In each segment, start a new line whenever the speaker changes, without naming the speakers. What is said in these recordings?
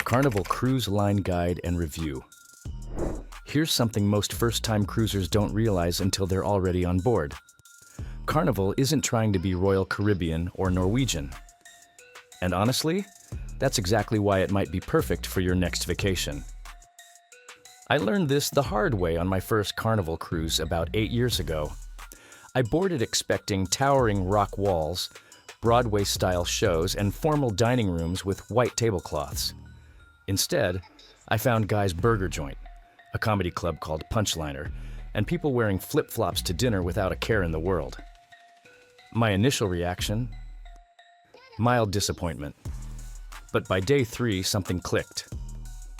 Carnival Cruise Line Guide and Review. Here's something most first-time cruisers don't realize until they're already on board. Carnival isn't trying to be Royal Caribbean or Norwegian. And honestly, that's exactly why it might be perfect for your next vacation. I learned this the hard way on my first Carnival cruise about 8 years ago. I boarded expecting towering rock walls, Broadway-style shows, and formal dining rooms with white tablecloths. Instead, I found Guy's Burger Joint, a comedy club called Punchliner, and people wearing flip-flops to dinner without a care in the world. My initial reaction? Mild disappointment. But by day 3, something clicked.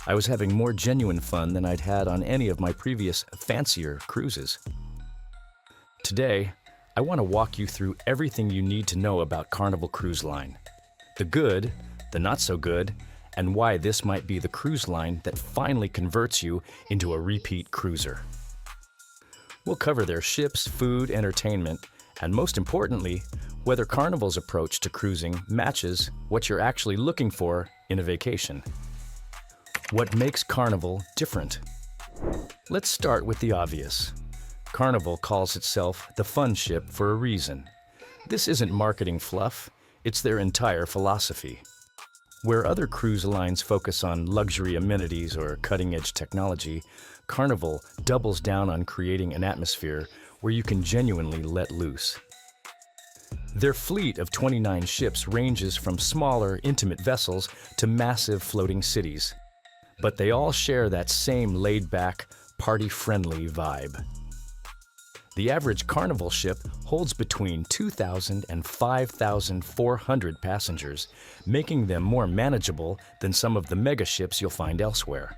I was having more genuine fun than I'd had on any of my previous, fancier cruises. Today, I want to walk you through everything you need to know about Carnival Cruise Line. The good, the not so good, and why this might be the cruise line that finally converts you into a repeat cruiser. We'll cover their ships, food, entertainment, and most importantly, whether Carnival's approach to cruising matches what you're actually looking for in a vacation. What makes Carnival different? Let's start with the obvious. Carnival calls itself the fun ship for a reason. This isn't marketing fluff, it's their entire philosophy. Where other cruise lines focus on luxury amenities or cutting-edge technology, Carnival doubles down on creating an atmosphere where you can genuinely let loose. Their fleet of 29 ships ranges from smaller, intimate vessels to massive floating cities. But they all share that same laid-back, party-friendly vibe. The average Carnival ship holds between 2,000 and 5,400 passengers, making them more manageable than some of the mega ships you'll find elsewhere.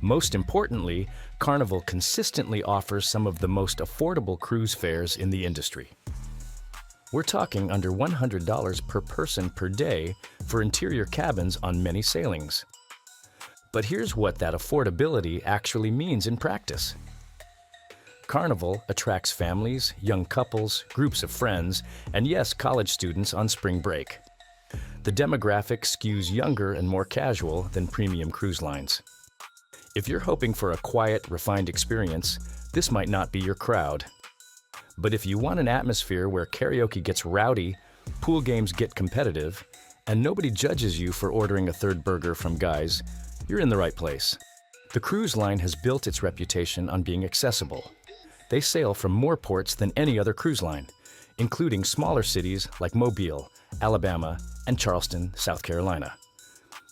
Most importantly, Carnival consistently offers some of the most affordable cruise fares in the industry. We're talking under $100 per person per day for interior cabins on many sailings. But here's what that affordability actually means in practice. Carnival attracts families, young couples, groups of friends, and yes, college students on spring break. The demographic skews younger and more casual than premium cruise lines. If you're hoping for a quiet, refined experience, this might not be your crowd. But if you want an atmosphere where karaoke gets rowdy, pool games get competitive, and nobody judges you for ordering a third burger from Guy's, you're in the right place. The cruise line has built its reputation on being accessible. They sail from more ports than any other cruise line, including smaller cities like Mobile, Alabama, and Charleston, South Carolina.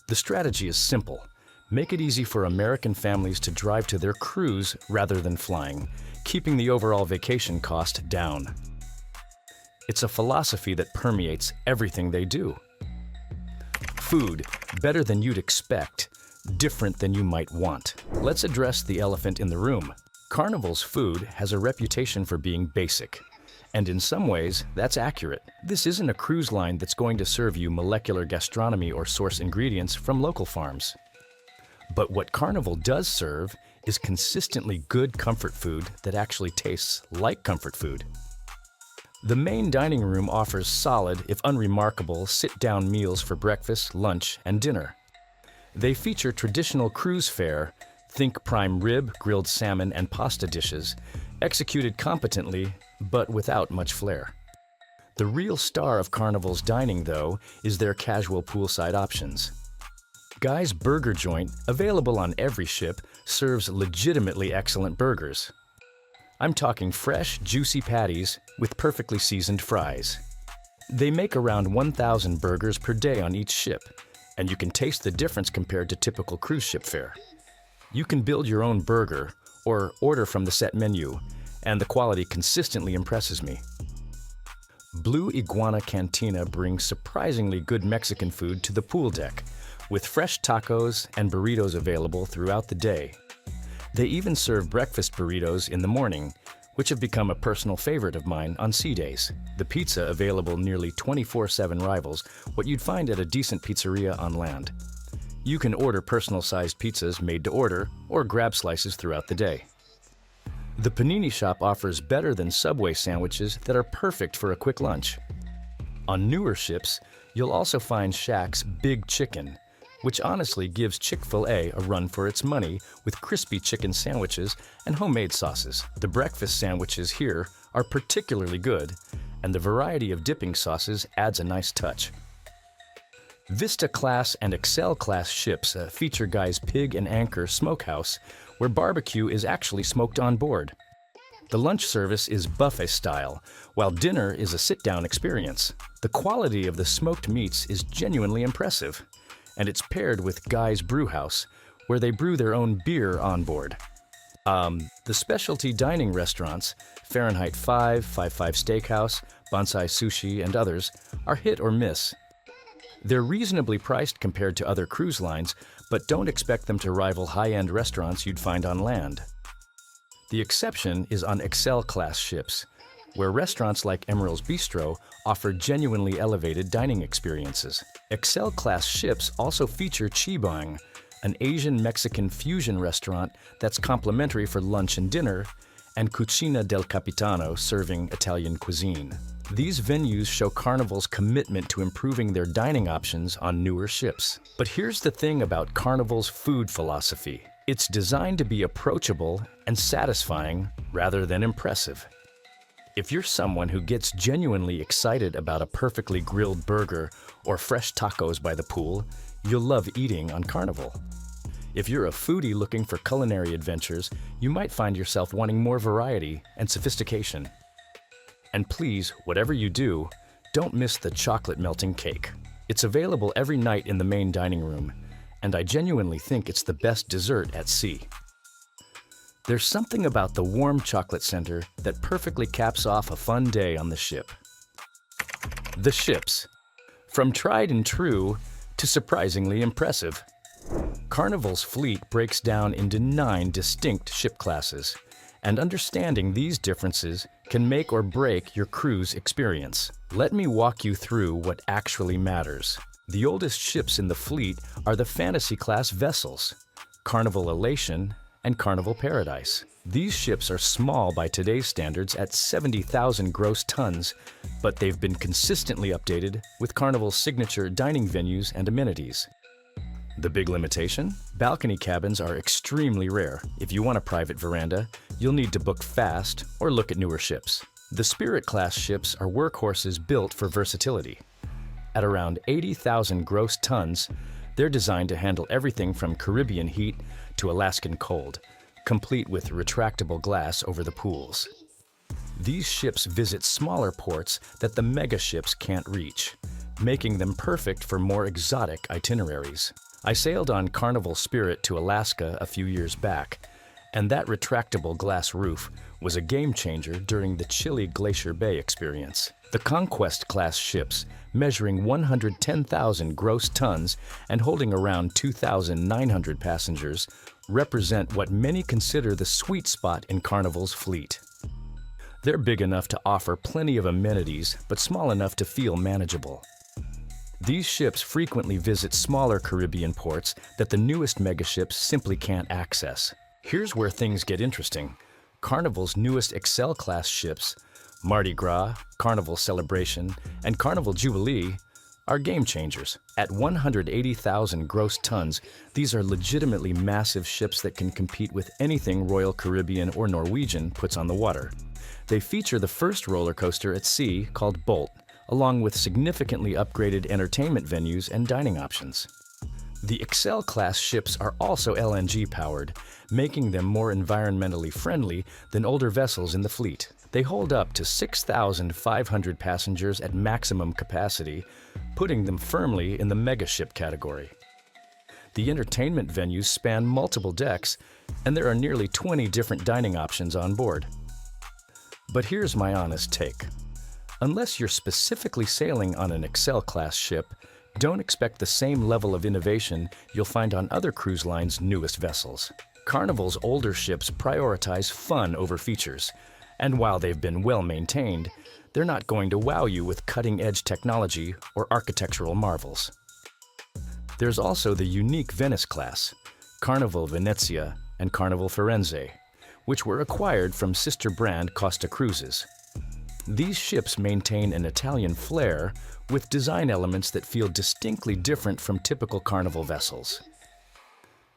The strategy is simple. Make it easy for American families to drive to their cruise rather than flying, keeping the overall vacation cost down. It's a philosophy that permeates everything they do. Food, better than you'd expect, different than you might want. Let's address the elephant in the room. Carnival's food has a reputation for being basic, and in some ways, that's accurate. This isn't a cruise line that's going to serve you molecular gastronomy or source ingredients from local farms. But what Carnival does serve is consistently good comfort food that actually tastes like comfort food. The main dining room offers solid, if unremarkable, sit-down meals for breakfast, lunch, and dinner. They feature traditional cruise fare, think prime rib, grilled salmon, and pasta dishes, executed competently, but without much flair. The real star of Carnival's dining, though, is their casual poolside options. Guy's Burger Joint, available on every ship, serves legitimately excellent burgers. I'm talking fresh, juicy patties with perfectly seasoned fries. They make around 1,000 burgers per day on each ship, and you can taste the difference compared to typical cruise ship fare. You can build your own burger or order from the set menu, and the quality consistently impresses me. Blue Iguana Cantina brings surprisingly good Mexican food to the pool deck, with fresh tacos and burritos available throughout the day. They even serve breakfast burritos in the morning, which have become a personal favorite of mine on sea days. The pizza available nearly 24/7 rivals what you'd find at a decent pizzeria on land. You can order personal-sized pizzas made to order or grab slices throughout the day. The panini shop offers better than Subway sandwiches that are perfect for a quick lunch. On newer ships, you'll also find Shaq's Big Chicken, which honestly gives Chick-fil-A a run for its money with crispy chicken sandwiches and homemade sauces. The breakfast sandwiches here are particularly good, and the variety of dipping sauces adds a nice touch. Vista Class and Excel Class ships feature Guy's Pig and Anchor Smokehouse, where barbecue is actually smoked on board. The lunch service is buffet style, while dinner is a sit-down experience. The quality of the smoked meats is genuinely impressive, and it's paired with Guy's Brewhouse, where they brew their own beer on board. The specialty dining restaurants, Fahrenheit 5, 5-5 Steakhouse, Bonsai Sushi, and others, are hit or miss. They're reasonably priced compared to other cruise lines, but don't expect them to rival high-end restaurants you'd find on land. The exception is on Excel Class ships, where restaurants like Emerald's Bistro offer genuinely elevated dining experiences. Excel Class ships also feature Chibang, an Asian-Mexican fusion restaurant that's complimentary for lunch and dinner, and Cucina del Capitano serving Italian cuisine. These venues show Carnival's commitment to improving their dining options on newer ships. But here's the thing about Carnival's food philosophy. It's designed to be approachable and satisfying rather than impressive. If you're someone who gets genuinely excited about a perfectly grilled burger or fresh tacos by the pool, you'll love eating on Carnival. If you're a foodie looking for culinary adventures, you might find yourself wanting more variety and sophistication. And please, whatever you do, don't miss the chocolate melting cake. It's available every night in the main dining room, and I genuinely think it's the best dessert at sea. There's something about the warm chocolate center that perfectly caps off a fun day on the ship. The ships. From tried and true to surprisingly impressive. Carnival's fleet breaks down into 9 distinct ship classes, and understanding these differences can make or break your cruise experience. Let me walk you through what actually matters. The oldest ships in the fleet are the Fantasy Class vessels, Carnival Elation and Carnival Paradise. These ships are small by today's standards at 70,000 gross tons, but they've been consistently updated with Carnival's signature dining venues and amenities. The big limitation? Balcony cabins are extremely rare. If you want a private veranda, you'll need to book fast or look at newer ships. The Spirit Class ships are workhorses built for versatility. At around 80,000 gross tons, they're designed to handle everything from Caribbean heat to Alaskan cold, complete with retractable glass over the pools. These ships visit smaller ports that the mega ships can't reach, making them perfect for more exotic itineraries. I sailed on Carnival Spirit to Alaska a few years back, and that retractable glass roof was a game changer during the chilly Glacier Bay experience. The Conquest Class ships, measuring 110,000 gross tons and holding around 2,900 passengers, represent what many consider the sweet spot in Carnival's fleet. They're big enough to offer plenty of amenities, but small enough to feel manageable. These ships frequently visit smaller Caribbean ports that the newest megaships simply can't access. Here's where things get interesting. Carnival's newest Excel Class ships, Mardi Gras, Carnival Celebration, and Carnival Jubilee, are game changers. At 180,000 gross tons, these are legitimately massive ships that can compete with anything Royal Caribbean or Norwegian puts on the water. They feature the first roller coaster at sea called Bolt, along with significantly upgraded entertainment venues and dining options. The Excel Class ships are also LNG powered, making them more environmentally friendly than older vessels in the fleet. They hold up to 6,500 passengers at maximum capacity, putting them firmly in the megaship category. The entertainment venues span multiple decks, and there are nearly 20 different dining options on board. But here's my honest take. Unless you're specifically sailing on an Excel Class ship, don't expect the same level of innovation you'll find on other cruise lines' newest vessels. Carnival's older ships prioritize fun over features, and while they've been well maintained, they're not going to wow you with cutting-edge technology or architectural marvels. There's also the unique Venice Class, Carnival Venezia and Carnival Firenze, which were acquired from sister brand Costa Cruises. These ships maintain an Italian flair with design elements that feel distinctly different from typical Carnival vessels.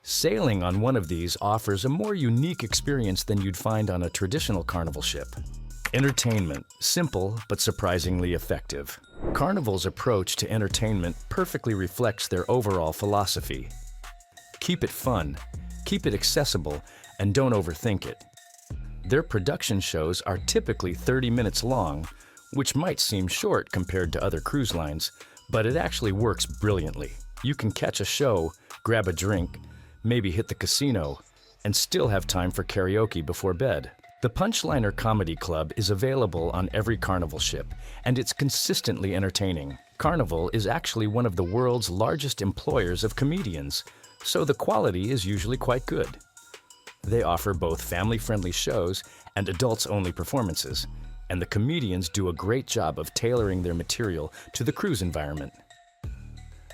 Sailing on one of these offers a more unique experience than you'd find on a traditional Carnival ship. Entertainment, simple but surprisingly effective. Carnival's approach to entertainment perfectly reflects their overall philosophy. Keep it fun, keep it accessible, and don't overthink it. Their production shows are typically 30 minutes long, which might seem short compared to other cruise lines, but it actually works brilliantly. You can catch a show, grab a drink, maybe hit the casino, and still have time for karaoke before bed. The Punchliner Comedy Club is available on every Carnival ship, and it's consistently entertaining. Carnival is actually one of the world's largest employers of comedians, so the quality is usually quite good. They offer both family-friendly shows and adults-only performances, and the comedians do a great job of tailoring their material to the cruise environment.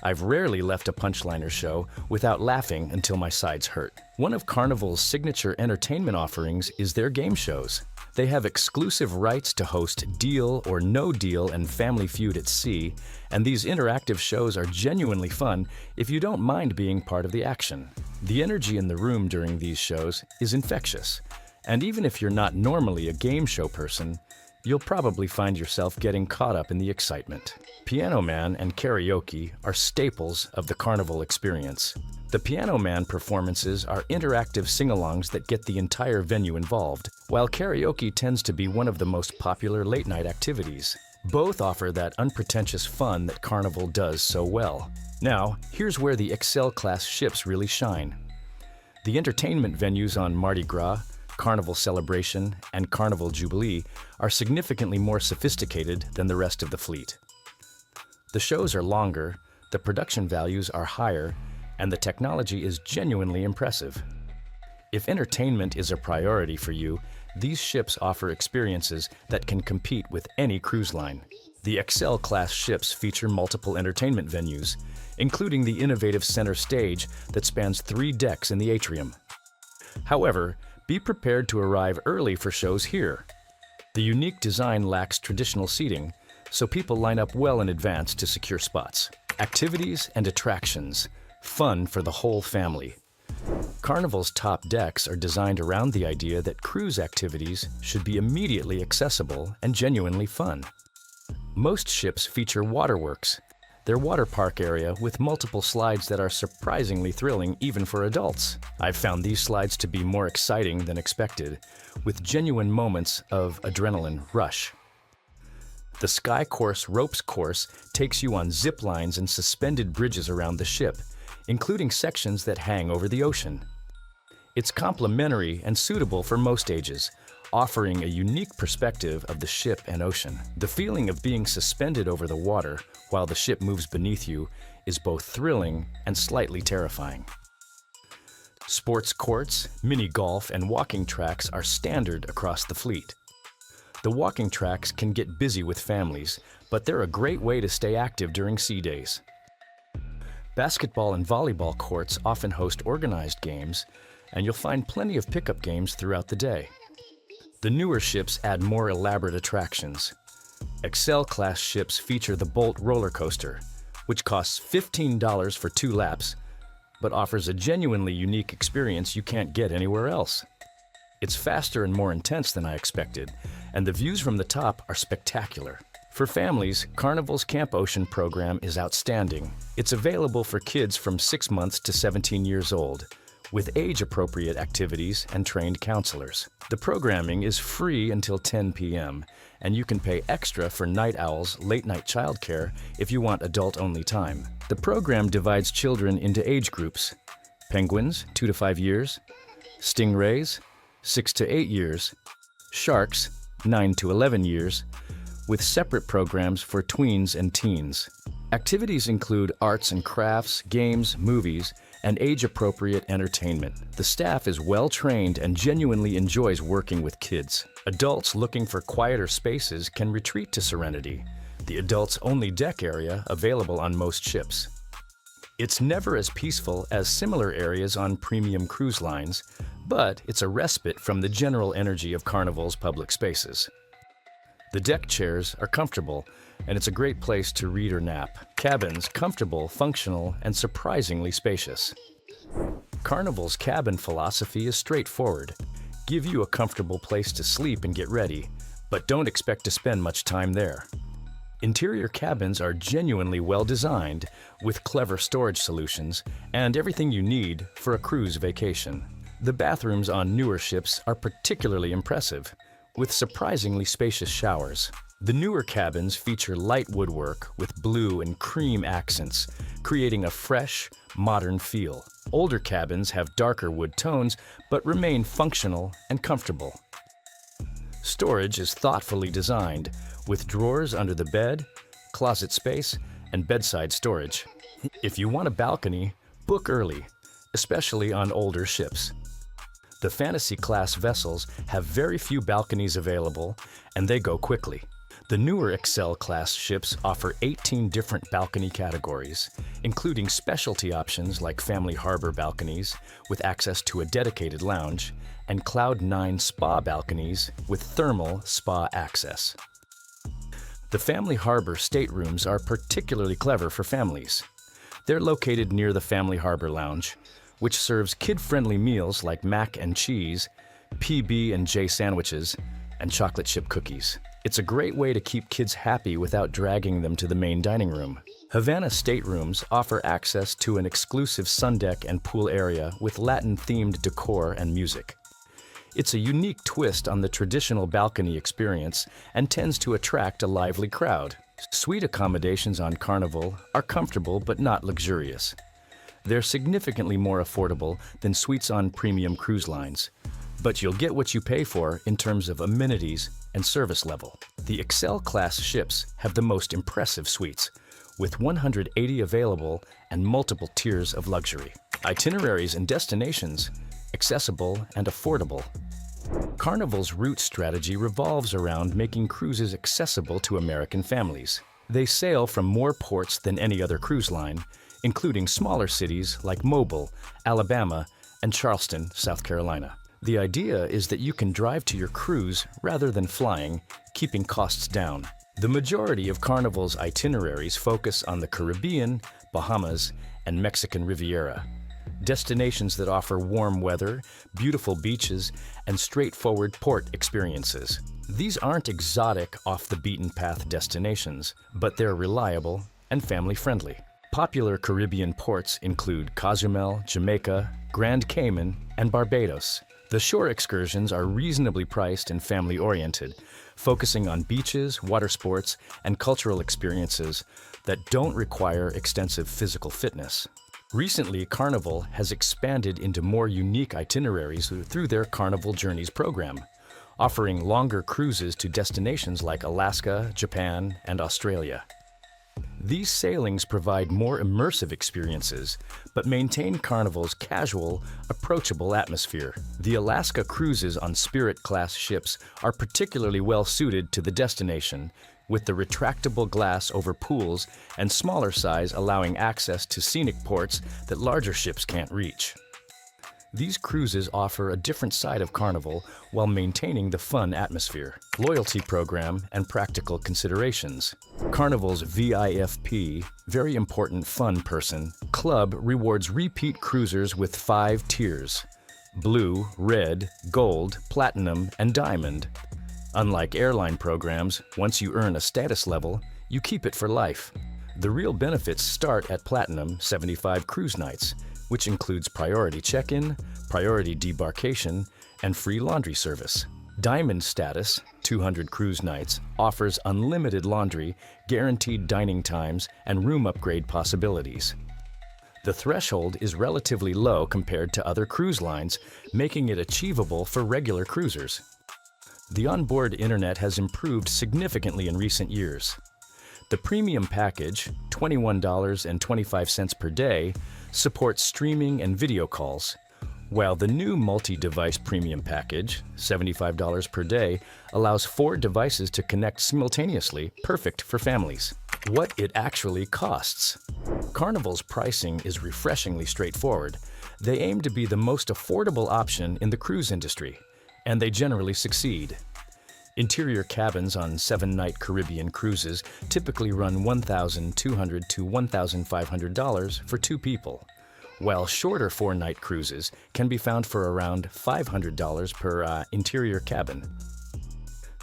I've rarely left a Punchliner show without laughing until my sides hurt. One of Carnival's signature entertainment offerings is their game shows. They have exclusive rights to host Deal or No Deal and Family Feud at Sea, and these interactive shows are genuinely fun if you don't mind being part of the action. The energy in the room during these shows is infectious, and even if you're not normally a game show person, you'll probably find yourself getting caught up in the excitement. Piano Man and karaoke are staples of the Carnival experience. The Piano Man performances are interactive sing-alongs that get the entire venue involved, while karaoke tends to be one of the most popular late-night activities. Both offer that unpretentious fun that Carnival does so well. Now, here's where the Excel-class ships really shine. The entertainment venues on Mardi Gras, Carnival Celebration, and Carnival Jubilee are significantly more sophisticated than the rest of the fleet. The shows are longer, the production values are higher, and the technology is genuinely impressive. If entertainment is a priority for you, these ships offer experiences that can compete with any cruise line. The Excel-class ships feature multiple entertainment venues, including the innovative center stage that spans 3 decks in the atrium. However, be prepared to arrive early for shows here. The unique design lacks traditional seating, so people line up well in advance to secure spots. Activities and attractions, fun for the whole family. Carnival's top decks are designed around the idea that cruise activities should be immediately accessible and genuinely fun. Most ships feature WaterWorks, their water park area with multiple slides that are surprisingly thrilling even for adults. I've found these slides to be more exciting than expected, with genuine moments of adrenaline rush. The Sky Course Ropes course takes you on zip lines and suspended bridges around the ship, including sections that hang over the ocean. It's complimentary and suitable for most ages, offering a unique perspective of the ship and ocean. The feeling of being suspended over the water while the ship moves beneath you is both thrilling and slightly terrifying. Sports courts, mini golf, and walking tracks are standard across the fleet. The walking tracks can get busy with families, but they're a great way to stay active during sea days. Basketball and volleyball courts often host organized games, and you'll find plenty of pickup games throughout the day. The newer ships add more elaborate attractions. Excel-class ships feature the Bolt roller coaster, which costs $15 for 2 laps, but offers a genuinely unique experience you can't get anywhere else. It's faster and more intense than I expected, and the views from the top are spectacular. For families, Carnival's Camp Ocean program is outstanding. It's available for kids from 6 months to 17 years old, with age-appropriate activities and trained counselors. The programming is free until 10 p.m., and you can pay extra for Night Owl's late-night childcare if you want adult-only time. The program divides children into age groups: penguins, 2 to 5 years, stingrays, 6 to 8 years, sharks, 9 to 11 years, with separate programs for tweens and teens. Activities include arts and crafts, games, movies, and age-appropriate entertainment. The staff is well-trained and genuinely enjoys working with kids. Adults looking for quieter spaces can retreat to Serenity, the adults-only deck area available on most ships. It's never as peaceful as similar areas on premium cruise lines, but it's a respite from the general energy of Carnival's public spaces. The deck chairs are comfortable, and it's a great place to read or nap. Cabins comfortable, functional, and surprisingly spacious. Carnival's cabin philosophy is straightforward. Give you a comfortable place to sleep and get ready, but don't expect to spend much time there. Interior cabins are genuinely well designed, with clever storage solutions and everything you need for a cruise vacation. The bathrooms on newer ships are particularly impressive, with surprisingly spacious showers. The newer cabins feature light woodwork with blue and cream accents, creating a fresh, modern feel. Older cabins have darker wood tones, but remain functional and comfortable. Storage is thoughtfully designed, with drawers under the bed, closet space, and bedside storage. If you want a balcony, book early, especially on older ships. The Fantasy-class vessels have very few balconies available, and they go quickly. The newer Excel-class ships offer 18 different balcony categories, including specialty options like family harbor balconies with access to a dedicated lounge, and Cloud 9 spa balconies with thermal spa access. The family harbor staterooms are particularly clever for families. They're located near the Family Harbor Lounge, which serves kid-friendly meals like mac and cheese, PB&J sandwiches, and chocolate chip cookies. It's a great way to keep kids happy without dragging them to the main dining room. Havana staterooms offer access to an exclusive sun deck and pool area with Latin-themed decor and music. It's a unique twist on the traditional balcony experience and tends to attract a lively crowd. Suite accommodations on Carnival are comfortable but not luxurious. They're significantly more affordable than suites on premium cruise lines, but you'll get what you pay for in terms of amenities and service level. The Excel-class ships have the most impressive suites, with 180 available and multiple tiers of luxury. Itineraries and destinations, accessible and affordable. Carnival's route strategy revolves around making cruises accessible to American families. They sail from more ports than any other cruise line, including smaller cities like Mobile, Alabama, and Charleston, South Carolina. The idea is that you can drive to your cruise rather than flying, keeping costs down. The majority of Carnival's itineraries focus on the Caribbean, Bahamas, and Mexican Riviera, destinations that offer warm weather, beautiful beaches, and straightforward port experiences. These aren't exotic, off-the-beaten-path destinations, but they're reliable and family-friendly. Popular Caribbean ports include Cozumel, Jamaica, Grand Cayman, and Barbados. The shore excursions are reasonably priced and family-oriented, focusing on beaches, water sports, and cultural experiences that don't require extensive physical fitness. Recently, Carnival has expanded into more unique itineraries through their Carnival Journeys program, offering longer cruises to destinations like Alaska, Japan, and Australia. These sailings provide more immersive experiences, but maintain Carnival's casual, approachable atmosphere. The Alaska cruises on Spirit-class ships are particularly well suited to the destination, with the retractable glass over pools and smaller size allowing access to scenic ports that larger ships can't reach. These cruises offer a different side of Carnival while maintaining the fun atmosphere. Loyalty program and practical considerations. Carnival's VIFP, Very Important Fun Person, club rewards repeat cruisers with 5 tiers: Blue, Red, Gold, Platinum, and Diamond. Unlike airline programs, once you earn a status level, you keep it for life. The real benefits start at Platinum 75 cruise nights, which includes priority check-in, priority debarkation, and free laundry service. Diamond status, 200 cruise nights, offers unlimited laundry, guaranteed dining times, and room upgrade possibilities. The threshold is relatively low compared to other cruise lines, making it achievable for regular cruisers. The onboard internet has improved significantly in recent years. The premium package, $21.25 per day, supports streaming and video calls, while the new multi-device premium package, $75 per day, allows 4 devices to connect simultaneously, perfect for families. What it actually costs. Carnival's pricing is refreshingly straightforward. They aim to be the most affordable option in the cruise industry, and they generally succeed. Interior cabins on 7-night Caribbean cruises typically run $1,200 to $1,500 for 2 people, while shorter 4-night cruises can be found for around $500 per interior cabin.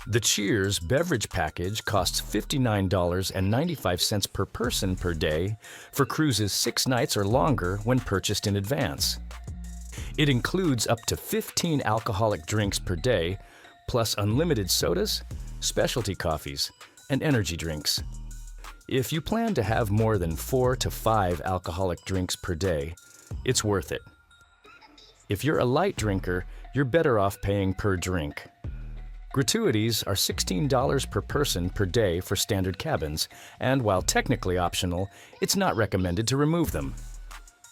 The Cheers beverage package costs $59.95 per person per day for cruises 6 nights or longer when purchased in advance. It includes up to 15 alcoholic drinks per day, plus unlimited sodas, specialty coffees, and energy drinks. If you plan to have more than 4 to 5 alcoholic drinks per day, it's worth it. If you're a light drinker, you're better off paying per drink. Gratuities are $16 per person per day for standard cabins, and while technically optional, it's not recommended to remove them.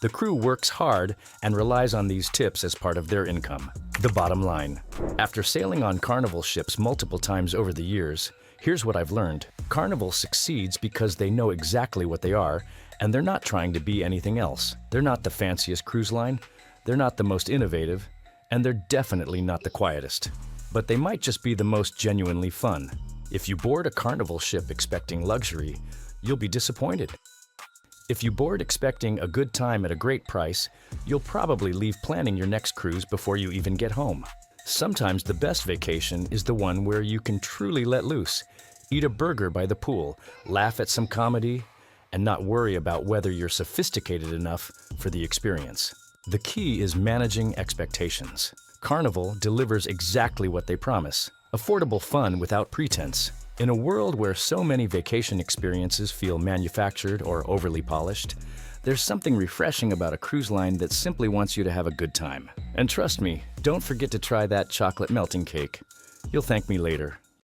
The crew works hard and relies on these tips as part of their income. The bottom line. After sailing on Carnival ships multiple times over the years, here's what I've learned. Carnival succeeds because they know exactly what they are, and they're not trying to be anything else. They're not the fanciest cruise line, they're not the most innovative, and they're definitely not the quietest. But they might just be the most genuinely fun. If you board a Carnival ship expecting luxury, you'll be disappointed. If you board expecting a good time at a great price, you'll probably leave planning your next cruise before you even get home. Sometimes the best vacation is the one where you can truly let loose, eat a burger by the pool, laugh at some comedy, and not worry about whether you're sophisticated enough for the experience. The key is managing expectations. Carnival delivers exactly what they promise: affordable fun without pretense. In a world where so many vacation experiences feel manufactured or overly polished, there's something refreshing about a cruise line that simply wants you to have a good time. And trust me, don't forget to try that chocolate melting cake. You'll thank me later.